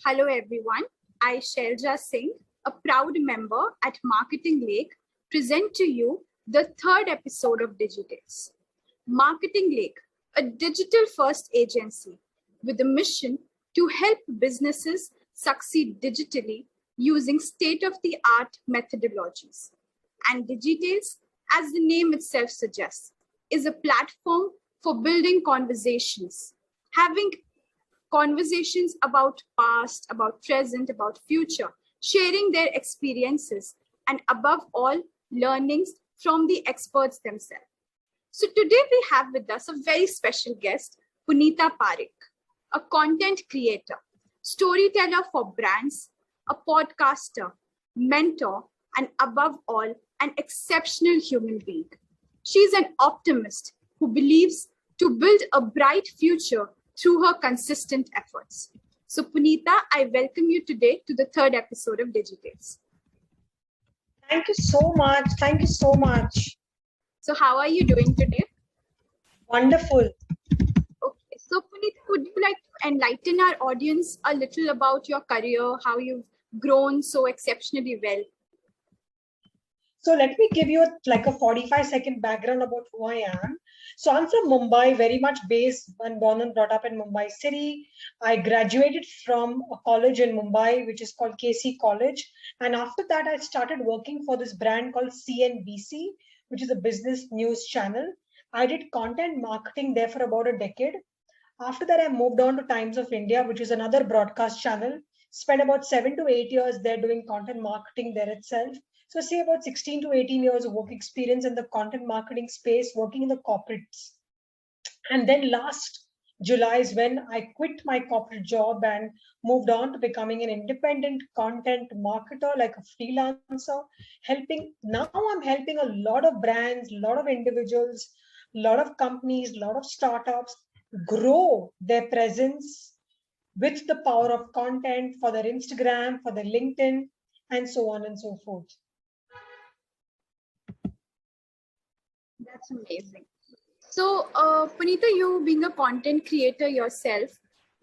Hello everyone, I Shailja Singh, a proud member at Marketing Lake, present to you the third episode of Digitales. Marketing Lake, a digital first agency with a mission to help businesses succeed digitally using state-of-the-art methodologies. And Digitales, as the name itself suggests, is a platform for building conversations, having conversations about past, about present, about future, sharing their experiences, and above all, learnings from the experts themselves. So today we have with us a very special guest, Punita Parekh, a content creator, storyteller for brands, a podcaster, mentor, and above all, an exceptional human being. She's an optimist who believes to build a bright future through her consistent efforts. So Punita, I welcome you today to the third episode of Digitales. Thank you so much. Thank you so much. So how are you doing today? Wonderful. Okay, so Punita, would you like to enlighten our audience a little about your career, how you've grown so exceptionally well? So let me give you like a 45-second background about who I am. So I'm from Mumbai, very much based and born and brought up in Mumbai city. I graduated from a college in Mumbai, which is called KC College. And after that, I started working for this brand called CNBC, which is a business news channel. I did content marketing there for about a decade. After that, I moved on to Times of India, which is another broadcast channel. Spent about 7 to 8 years there doing content marketing there itself. So say about 16 to 18 years of work experience in the content marketing space, working in the corporates. And then last July is when I quit my corporate job and moved on to becoming an independent content marketer, like a freelancer, now I'm helping a lot of brands, a lot of individuals, a lot of companies, a lot of startups grow their presence with the power of content for their Instagram, for their LinkedIn, and so on and so forth. That's amazing. So, Punita, you being a content creator yourself,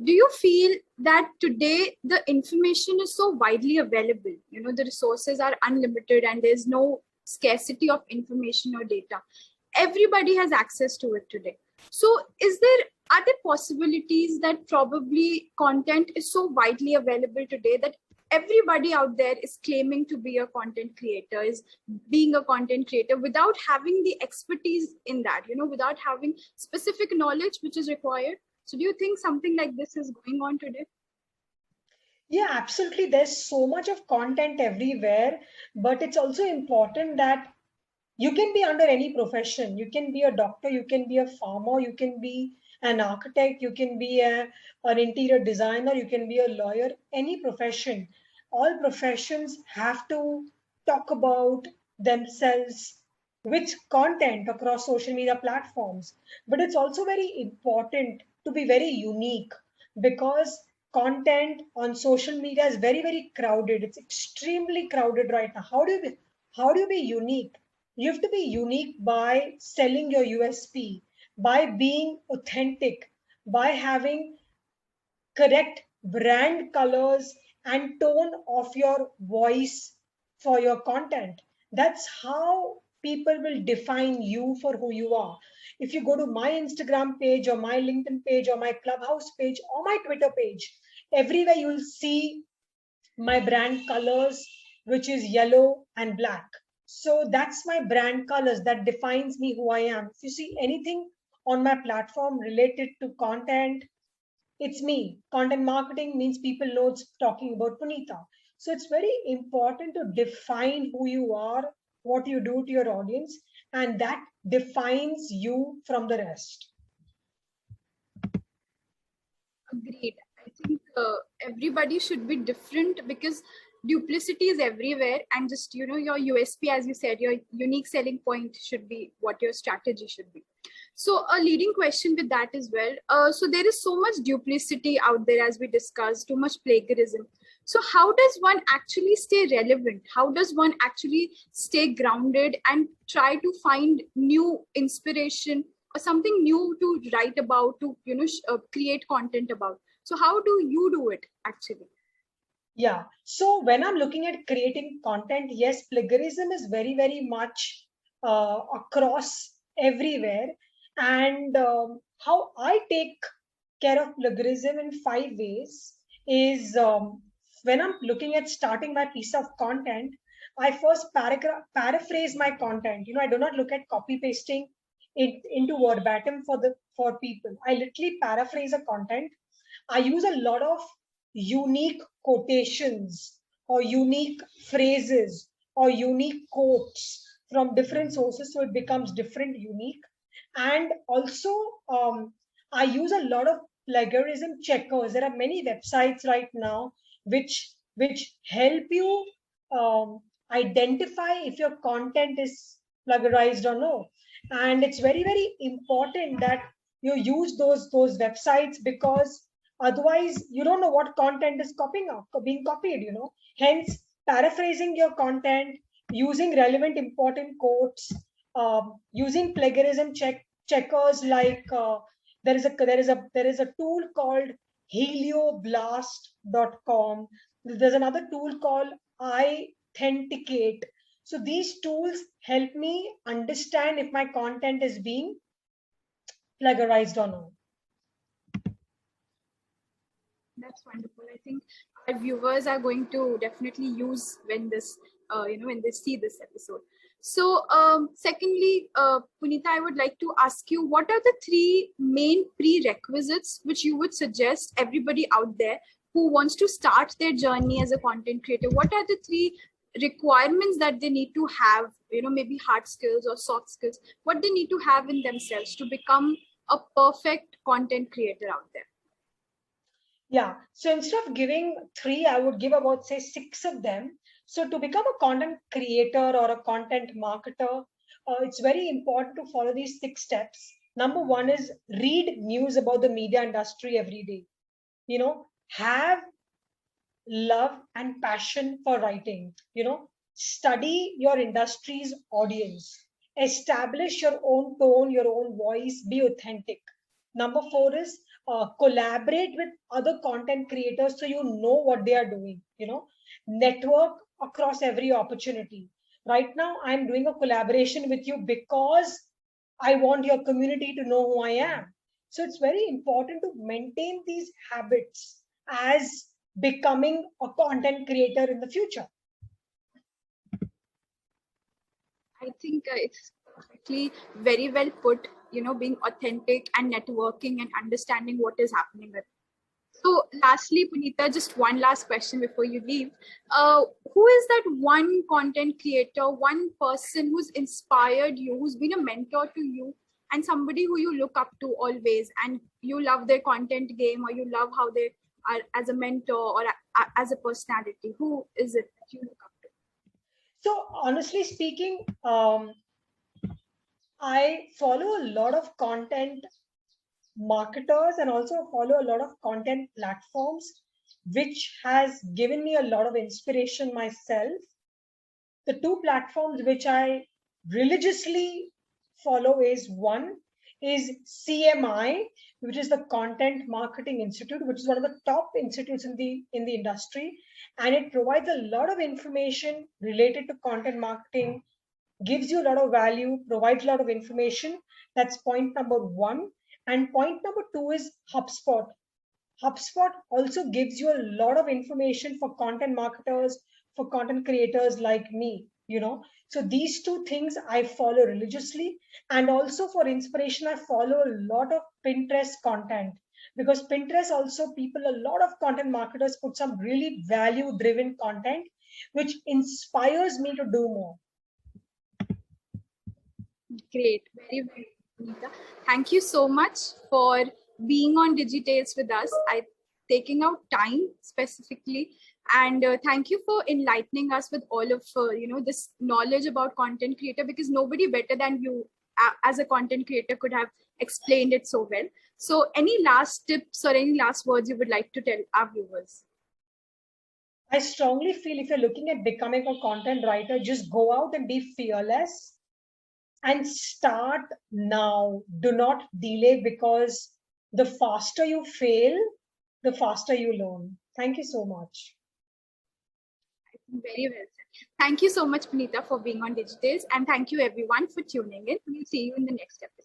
do you feel that today the information is so widely available? You know, the resources are unlimited and there's no scarcity of information or data. Everybody has access to it today. So, are there possibilities that probably content is so widely available today that everybody out there is claiming to be a content creator, is being a content creator without having the expertise in that, without having specific knowledge which is required? So do you think something like this is going on today? Yeah, absolutely. There's so much of content everywhere, but it's also important that you can be under any profession. You can be a doctor, you can be a farmer, you can be an architect, you can be an interior designer, you can be a lawyer, any profession. All professions have to talk about themselves with content across social media platforms. But it's also very important to be very unique, because content on social media is very, very crowded. It's extremely crowded right now. How do you be unique? You have to be unique by selling your USP, by being authentic, by having correct brand colors and tone of your voice for your content. That's how people will define you for who you are. If you go to my Instagram page or my LinkedIn page or my Clubhouse page or my Twitter page, everywhere you'll see my brand colors, which is yellow and black. So that's my brand colors that defines me, who I am. If you see anything on my platform related to content, it's me. Content marketing means people know it's talking about Punita. So it's very important to define who you are, what you do to your audience, and that defines you from the rest. Agreed. I think everybody should be different because duplicity is everywhere, and just your USP, as you said, your unique selling point should be what your strategy should be. So a leading question with that as well. So there is so much duplicity out there, as we discussed, too much plagiarism. So how does one actually stay relevant? How does one actually stay grounded and try to find new inspiration or something new to write about, to create content about? So how do you do it actually? Yeah. So when I'm looking at creating content, yes, plagiarism is very, very much across everywhere. And how I take care of plagiarism in 5 ways is when I'm looking at starting my piece of content, I first paraphrase my content. I do not look at copy pasting it into verbatim for people. I literally paraphrase a content. I use a lot of unique quotations or unique phrases or unique quotes from different sources, so it becomes different, unique. And also, I use a lot of plagiarism checkers. There are many websites right now which help you identify if your content is plagiarized or no. And it's very, very important that you use those websites, because otherwise you don't know what content is being copied. Hence, paraphrasing your content, using relevant important quotes, using plagiarism checkers, like there is a tool called helioblast.com. There's another tool called iThenticate. So these tools help me understand if my content is being plagiarized or not. That's wonderful. I think our viewers are going to definitely use when when they see this episode. So, secondly, Punita, I would like to ask you, what are the three main prerequisites which you would suggest everybody out there who wants to start their journey as a content creator? What are the three requirements that they need to have? Maybe hard skills or soft skills. What they need to have in themselves to become a perfect content creator out there? Yeah. So instead of giving three, I would give about, say, six of them. So to become a content creator or a content marketer, it's very important to follow these 6 steps. Number one is read news about the media industry every day. Have love and passion for writing. Study your industry's audience. Establish your own tone, your own voice, be authentic. Number four is collaborate with other content creators so you know what they are doing. Network across every opportunity. Right now, I'm doing a collaboration with you because I want your community to know who I am. So it's very important to maintain these habits as becoming a content creator in the future. I think it's perfectly very well put, being authentic and networking and understanding what is happening. So, lastly, Punita, just one last question before you leave. Who is that one content creator, one person who's inspired you, who's been a mentor to you, and somebody who you look up to always, and you love their content game, or you love how they are as a mentor or as a personality? Who is it that you look up to? So, honestly speaking, I follow a lot of content marketers and also follow a lot of content platforms, which has given me a lot of inspiration myself. The two platforms which I religiously follow is, one is CMI, which is the Content Marketing Institute, which is one of the top institutes in the industry, and it provides a lot of information related to content marketing, gives you a lot of value, provides a lot of information. That's point number one. And point number two is HubSpot. HubSpot also gives you a lot of information for content marketers, for content creators like me. So these two things I follow religiously. And also for inspiration, I follow a lot of Pinterest content, because Pinterest also, a lot of content marketers put some really value driven content, which inspires me to do more. Great, very well, Anita. Thank you so much for being on Digitales with us. I taking out time specifically, and thank you for enlightening us with all of this knowledge about content creator, because nobody better than you as a content creator could have explained it so well. So, any last tips or any last words you would like to tell our viewers? I strongly feel if you're looking at becoming a content writer, just go out and be fearless and start now. Do not delay, because the faster you fail, the faster you learn. Thank you so much. Very well said. Thank you so much, Punita, for being on Digitals. And thank you everyone for tuning in. We'll see you in the next episode.